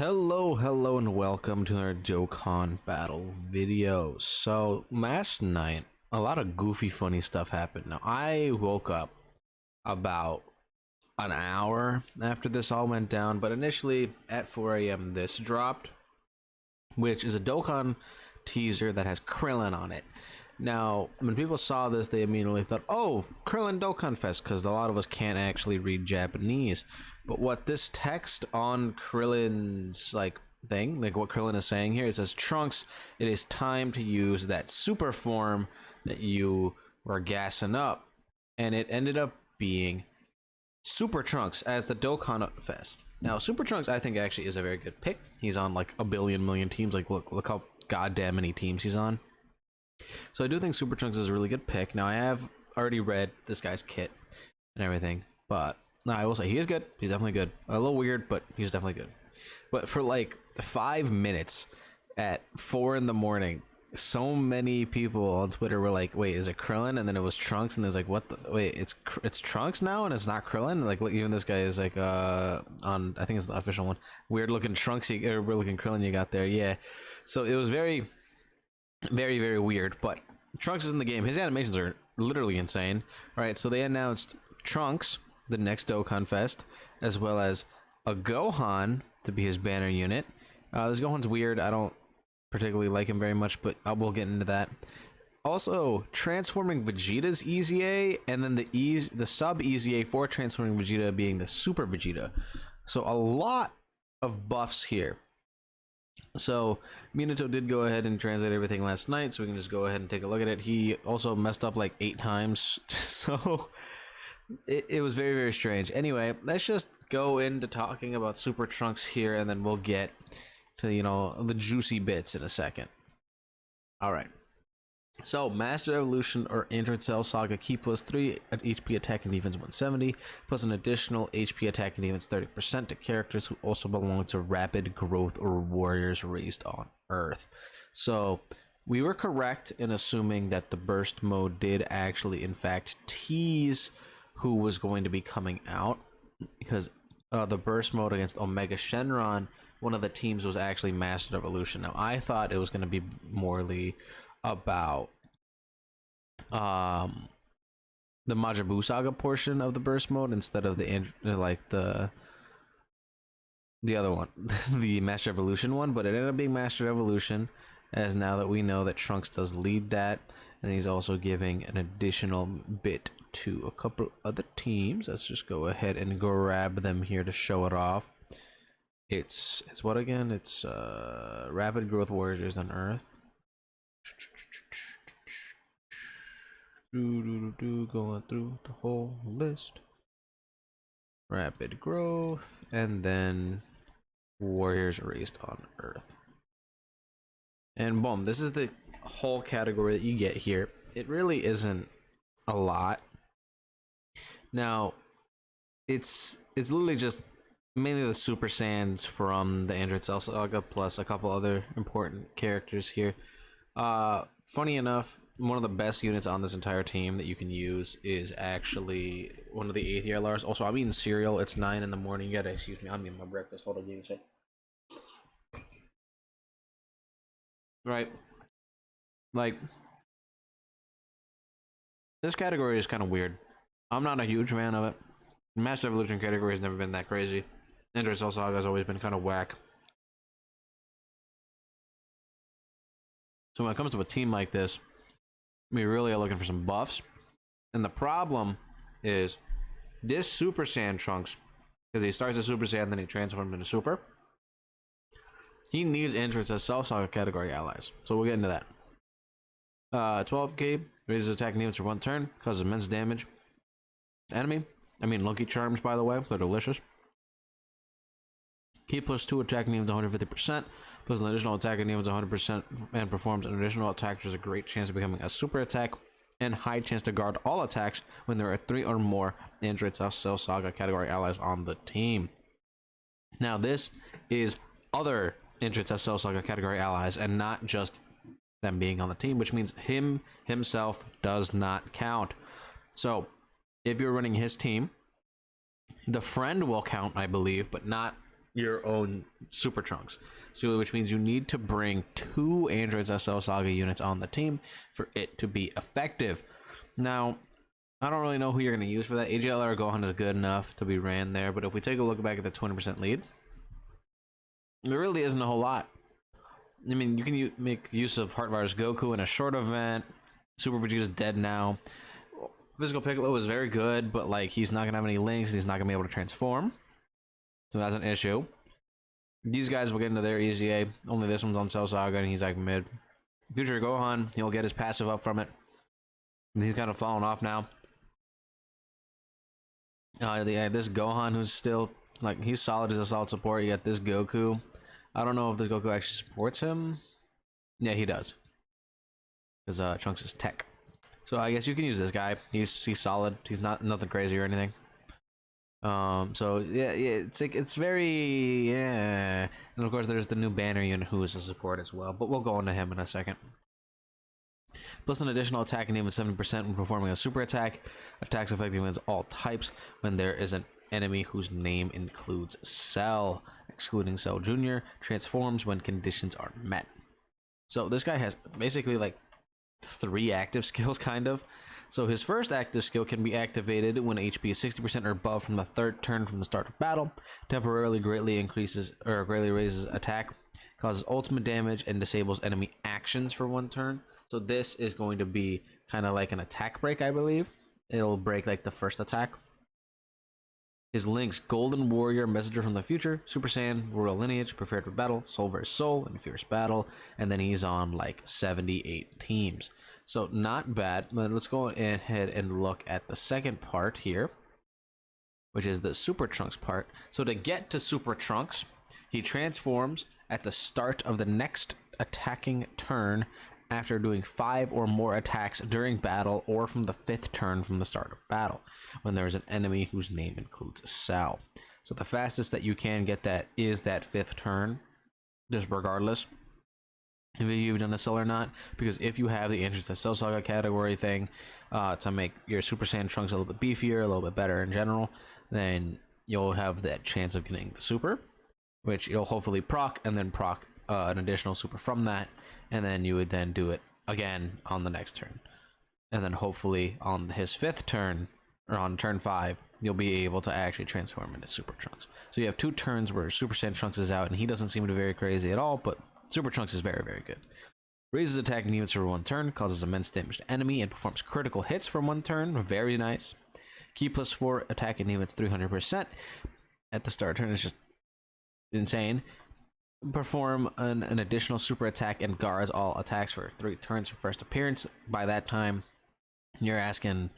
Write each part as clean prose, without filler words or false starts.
Hello, and welcome to our Dokkan battle video. So, last night, a lot of goofy, funny stuff happened. Now, I woke up about an hour after this all went down, but initially at 4 a.m. this dropped, which is a Dokkan teaser that has Krillin on it. Now, when people saw this, they immediately thought, oh, Krillin DOKKANFEST, because a lot of us can't actually read Japanese. But what this text on Krillin's, thing, what Krillin is saying here, it says, Trunks, it is time to use that super form that you were gassing up. And it ended up being Super Trunks as the DOKKANFEST. Now, Super Trunks, I think, actually is a very good pick. He's on, a million teams. Look how goddamn many teams he's on. So I do think Super Trunks is a really good pick. Now I have already read this guy's kit and everything, but no, I will say he is good. He's definitely good. A little weird, but he's definitely good. But for 5 minutes at 4 in the morning, so many people on Twitter were like, "Wait, is it Krillin?" And then it was Trunks, and there's like, "What? Wait, it's Trunks now, and it's not Krillin." Look, even this guy is on, I think it's the official one. Weird looking Trunks, or weird looking Krillin you got there, yeah. So it was very weird, but Trunks is in the game. His animations are literally insane. All right, so they announced Trunks, the next DOKKANFEST, as well as a Gohan to be his banner unit. This Gohan's weird. I don't particularly like him very much, but we'll get into that. Also, transforming Vegeta's EZA, and then the sub EZA for transforming Vegeta being the Super Vegeta. So a lot of buffs here. So Minato did go ahead and translate everything last night, so we can just go ahead and take a look at it. He also messed up 8 times, so it was very strange. Anyway, let's just go into talking about Super Trunks here, and then we'll get to the juicy bits in a second. All right. So, Master Evolution or Android Cell Saga key +3 at HP attack and defense 170, plus an additional HP attack and defense 30% to characters who also belong to Rapid Growth or Warriors Raised on Earth. So, we were correct in assuming that the burst mode did actually, in fact, tease who was going to be coming out, because the burst mode against Omega Shenron, one of the teams was actually Master Evolution. Now, I thought it was going to be morely about the Majin Buu Saga portion of the burst mode instead of the other one, the Master Evolution one, but it ended up being Master Evolution, as now that we know that Trunks does lead that, and he's also giving an additional bit to a couple other teams. Let's just go ahead and grab them here to show it off. It's what again? It's Rapid Growth Warriors on Earth. Going through the whole list. Rapid Growth, and then Warriors Raised on Earth. And boom, this is the whole category that you get here. It really isn't a lot. Now, it's literally just mainly the Super Saiyans from the Android Cell Saga, plus a couple other important characters here. Funny enough, one of the best units on this entire team that you can use is actually one of the 8th year LRs. Also, I'm eating cereal. It's 9 in the morning. You gotta excuse me. I'm eating my breakfast. Hold on, give me a sec. Right. This category is kind of weird. I'm not a huge fan of it. Master Evolution category has never been that crazy. Android Cell Saga has always been kind of whack. So when it comes to a team like this, we really are looking for some buffs. And the problem is this Super Saiyan Trunks, because he starts as Super Saiyan, then he transforms into Super. He needs entrance as Cell Saga category allies. So we'll get into that. 12k, raises attack needs for 1 turn, causes immense damage. Enemy, Lucky Charms, by the way, they're delicious. Key +2 attack needs 150%, plus an additional attack needs 100%, and performs an additional attack, which has a great chance of becoming a super attack, and high chance to guard all attacks when there are 3 or more Android Cell Saga category allies on the team. Now, this is other Android Cell Saga category allies, and not just them being on the team, which means himself does not count. So, if you're running his team, the friend will count, I believe, but not your own Super Trunks. So, which means you need to bring 2 Androids SL Saga units on the team for it to be effective. Now, I don't really know who you're going to use for that. AGLR Gohan is good enough to be ran there, but if we take a look back at the 20% lead, there really isn't a whole lot. I mean, you can make use of Heartvirus Goku in a short event. Super Vegeta's dead now. Physical Piccolo is very good, but like he's not gonna have any links and he's not gonna be able to transform. So that's an issue. These guys will get into their EZA. Only this one's on Cell Saga and he's like mid. Future Gohan, he'll get his passive up from it. And he's kind of falling off now. Yeah, this Gohan who's still like he's solid as a solid support. You got this Goku. I don't know if this Goku actually supports him. Yeah, he does. Because Trunks is tech. So I guess you can use this guy. He's solid. He's nothing crazy or anything. So yeah, it's very yeah. And of course there's the new banner unit who is a support as well. But we'll go into him in a second. Plus an additional attack and even 7% when performing a super attack. Attacks effective against all types when there is an enemy whose name includes Cell, excluding Cell Jr. Transforms when conditions are met. So this guy has basically like 3 active skills, kind of. So his first active skill can be activated when HP is 60% or above from the 3rd turn from the start of battle. Temporarily greatly increases or greatly raises attack, causes ultimate damage, and disables enemy actions for 1 turn. So this is going to be kind of like an attack break, I believe. It'll break like the first attack. His links: Golden Warrior, Messenger from the Future, Super Saiyan, Royal Lineage, Prepared for Battle, Soul vs. Soul, and Fierce Battle. And then he's on like 78 teams. So not bad, but let's go ahead and look at the second part here, which is the Super Trunks part. So to get to Super Trunks, he transforms at the start of the next attacking turn after doing 5 or more attacks during battle or from the 5th turn from the start of battle when there is an enemy whose name includes Cell. So the fastest that you can get that is that 5th turn, just regardless if you've done a Cell or not, because if you have the interest in Cell Saga category thing to make your Super Saiyan Trunks a little bit beefier, a little bit better in general, then you'll have that chance of getting the Super, which you'll hopefully proc and then proc an additional Super from that, and then you would then do it again on the next turn, and then hopefully on his 5th turn or on turn 5 you'll be able to actually transform into Super Trunks. So you have 2 turns where Super Saiyan Trunks is out and he doesn't seem to be very crazy at all, but Super Trunks is very, very good. Raises attack units for 1 turn, causes immense damage to enemy, and performs critical hits for 1 turn. Very nice. Key +4 attack and units 300% at the start turn is just insane. Perform an additional super attack and guards all attacks for 3 turns for first appearance. By that time, you're asking,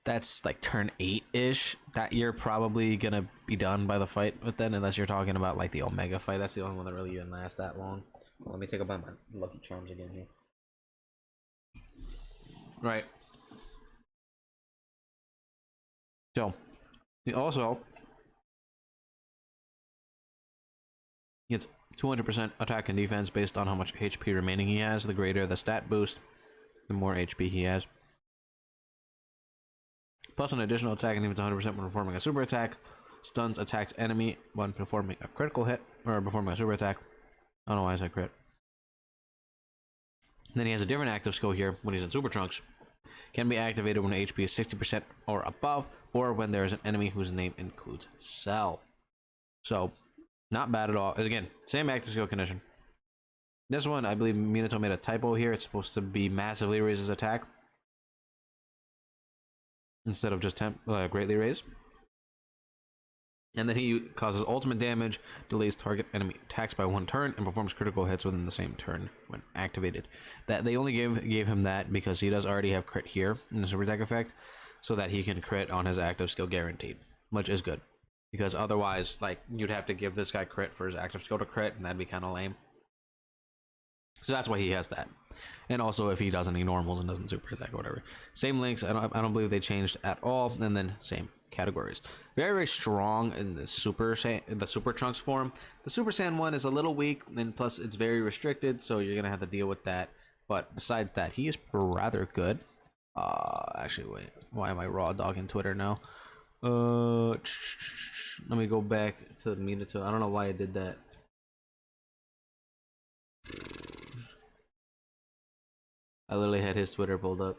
that's like turn 8-ish. That you're probably gonna be done by the fight with then, unless you're talking about like the Omega fight. That's the only one that really even lasts that long. Well, let me take about my Lucky Charms again here. Right. So, he also gets 200% attack and defense based on how much HP remaining he has. The greater the stat boost, the more HP he has. Plus an additional attack and defense 100% when performing a super attack. Stuns attacked enemy when performing a critical hit, or performing a super attack. I don't know why I said crit. And then he has a different active skill here when he's in Super Trunks. Can be activated when HP is 60% or above, or when there is an enemy whose name includes Cell. So, not bad at all. Again, same active skill condition. This one, I believe Minato made a typo here. It's supposed to be massively raises attack instead of just greatly raise. And then he causes ultimate damage, delays target enemy attacks by 1 turn, and performs critical hits within the same turn when activated. That they only gave him that because he does already have crit here in the super attack effect, so that he can crit on his active skill guaranteed, which is good. Because otherwise, like, you'd have to give this guy crit for his active skill to crit, and that'd be kind of lame. So that's why he has that. And also if he does any normals and doesn't super attack or whatever. Same links, I don't believe they changed at all, and then same categories. Very, very strong in the Super Trunks form. The Super Saiyan one is a little weak, and plus it's very restricted, so you're gonna have to deal with that. But besides that, he is rather good. Actually, wait, why am I raw dogging Twitter now? Let me go back to the Minato. I don't know why I did that. I literally had his Twitter pulled up.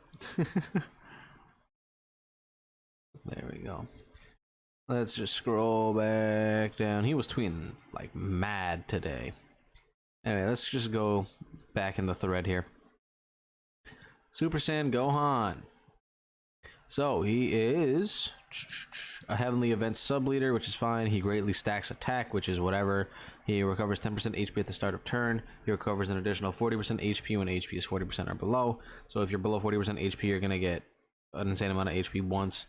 There we go. Let's just scroll back down. He was tweeting like mad today. Anyway, let's just go back in the thread here. Super Saiyan Gohan. So he is a Heavenly Events sub-leader, which is fine. He greatly stacks attack, which is whatever. He recovers 10% HP at the start of turn. He recovers an additional 40% HP when HP is 40% or below. So if you're below 40% HP, you're going to get an insane amount of HP once.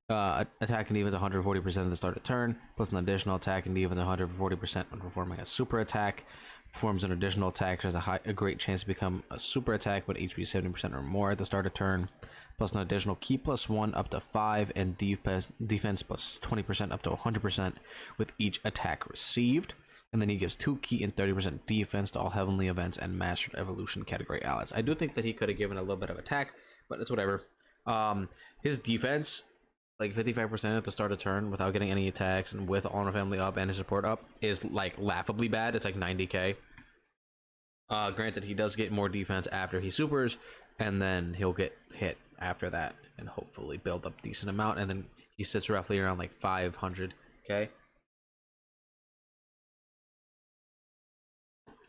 Attack and defense 140% at the start of turn, plus an additional attack and defense 140% when performing a super attack. Performs an additional attack, has a great chance to become a super attack when HP 70% or more at the start of turn, plus an additional key +1 up to 5 and defense plus 20% up to 100% with each attack received. And then he gives 2 key and 30% defense to all Heavenly Events and Mastered Evolution category allies. I do think that he could have given a little bit of attack, but it's whatever. His defense, like 55% at the start of turn without getting any attacks and with Honor Family up and his support up, is like laughably bad. It's like 90k. Granted, he does get more defense after he supers, and then he'll get hit after that and hopefully build up a decent amount, and then he sits roughly around like 500k,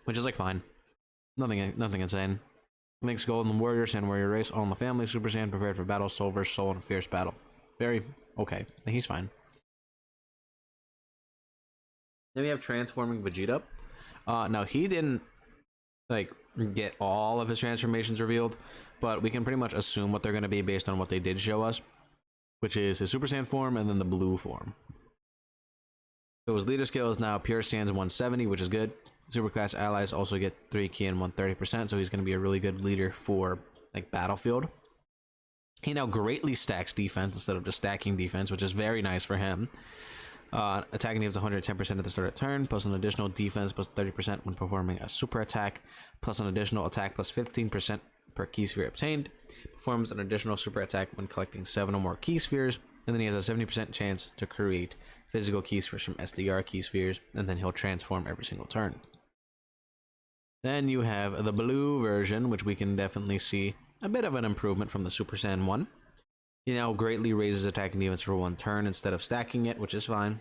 which is like fine. Nothing insane. Links Golden Warrior, Saiyan Warrior race, all in the family, Super Saiyan, prepared for battle, soul versus soul, and fierce battle. Very okay. He's fine. Then we have Transforming Vegeta. Now he didn't like get all of his transformations revealed, but we can pretty much assume what they're going to be based on what they did show us, which is his Super Saiyan form and then the blue form. So his leader skill is now Pure Saiyan's 170, which is good. Superclass allies also get 3 key and 130%, so he's going to be a really good leader for like Battlefield. He now greatly stacks defense instead of just stacking defense, which is very nice for him. Attacking defense 110% at the start of turn, plus an additional defense plus 30% when performing a super attack, plus an additional attack plus 15% per key sphere obtained. Performs an additional super attack when collecting 7 or more key spheres, and then he has a 70% chance to create physical key spheres from SDR key spheres, and then he'll transform every single turn. Then you have the blue version, which we can definitely see a bit of an improvement from the Super Saiyan 1. He now greatly raises attack and defense for 1 turn instead of stacking it, which is fine,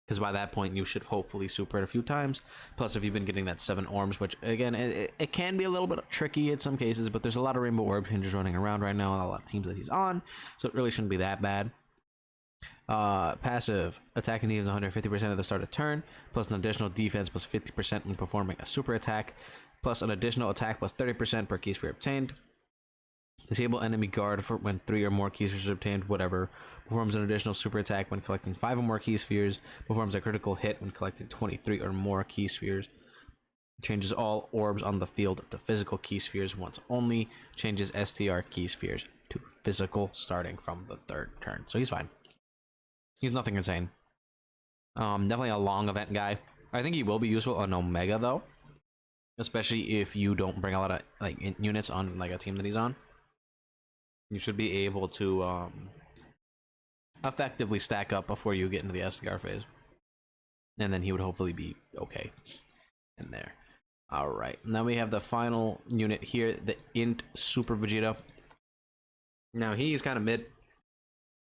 because by that point you should hopefully super it a few times. Plus, if you've been getting that 7 orbs, which again it can be a little bit tricky in some cases, but there's a lot of rainbow orb hinges running around right now on a lot of teams that he's on, so it really shouldn't be that bad. Passive attack and defense 150% at the start of turn, plus an additional defense plus 50% when performing a super attack, plus an additional attack plus 30% per key sphere obtained. Disable enemy guard for when 3 or more key spheres are obtained, whatever. Performs an additional super attack when collecting 5 or more key spheres. Performs a critical hit when collecting 23 or more key spheres. Changes all orbs on the field to physical key spheres once only. Changes STR key spheres to physical starting from the 3rd turn. So he's fine. He's nothing insane. Definitely a long event guy. I think he will be useful on Omega though, especially if you don't bring a lot of like units on like a team that he's on. You should be able to effectively stack up before you get into the SDR phase, and then he would hopefully be okay in there. All right, now we have the final unit here, the Int Super Vegeta. Now he's kind of mid.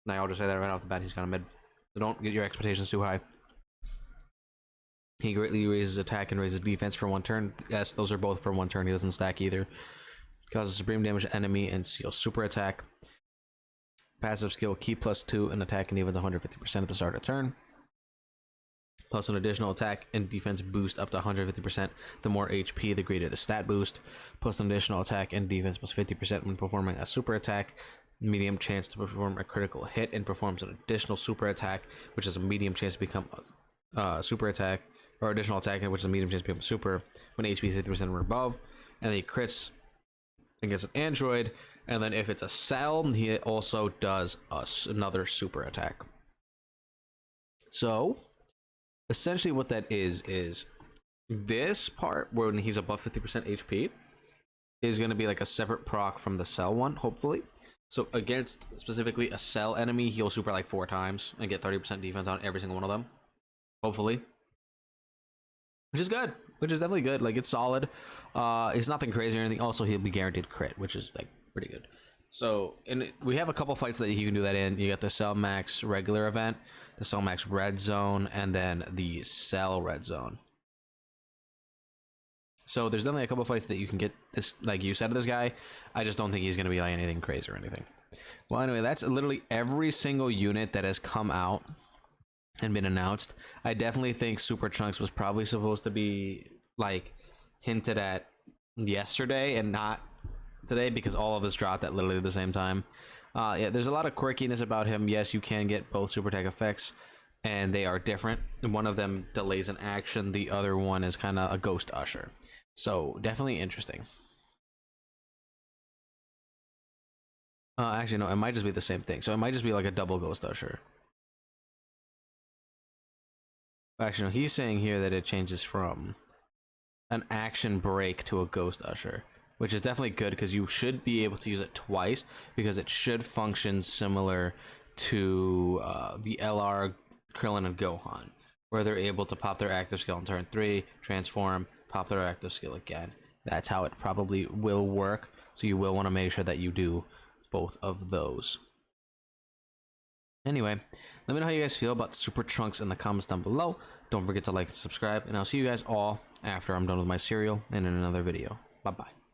Now I'll just say that right off the bat, he's kind of mid. So don't get your expectations too high. He greatly raises attack and raises defense for 1 turn. Yes, those are both for 1 turn. He doesn't stack either. Causes supreme damage to enemy and seal super attack. Passive skill key +2 and attack and defense 150% at the start of turn. Plus an additional attack and defense boost up to 150%. The more HP, the greater the stat boost. Plus an additional attack and defense plus 50% when performing a super attack. Medium chance to perform a critical hit, and performs an additional super attack, which is a medium chance to become a super attack, or additional attack, which is a medium chance to become super when HP is 50% or above. And then he crits against an android, and then if it's a cell, he also does another super attack. So essentially what that is this part when he's above 50% HP is going to be like a separate proc from the cell one, hopefully. So against specifically a Cell enemy, he'll super like 4 times and get 30% defense on every single one of them. Hopefully. Which is good. Which is definitely good. Like, it's solid. It's nothing crazy or anything. Also, he'll be guaranteed crit, which is like pretty good. So, and we have a couple fights that you can do that in. You got the Cell Max regular event, the Cell Max Red Zone, and then the Cell Red Zone. So there's definitely a couple fights that you can get this, like you said, to this guy. I just don't think he's gonna be like anything crazy or anything. Well, anyway, that's literally every single unit that has come out and been announced. I definitely think Super Trunks was probably supposed to be like hinted at yesterday and not today, because all of this dropped at literally the same time. Yeah, there's a lot of quirkiness about him. Yes, you can get both super tech effects, and they are different. One of them delays an action, the other one is kind of a ghost usher. So definitely interesting. Actually, no, it might just be the same thing. So it might just be like a double ghost usher. Actually, no, he's saying here that it changes from an action break to a ghost usher, which is definitely good because you should be able to use it twice, because it should function similar to the LR Krillin and Gohan, where they're able to pop their active skill on turn 3, transform, pop their active skill again. That's how it probably will work, so you will want to make sure that you do both of those. Anyway, let me know how you guys feel about Super Trunks in the comments down below. Don't forget to like and subscribe, and I'll see you guys all after I'm done with my cereal and in another video. Bye bye.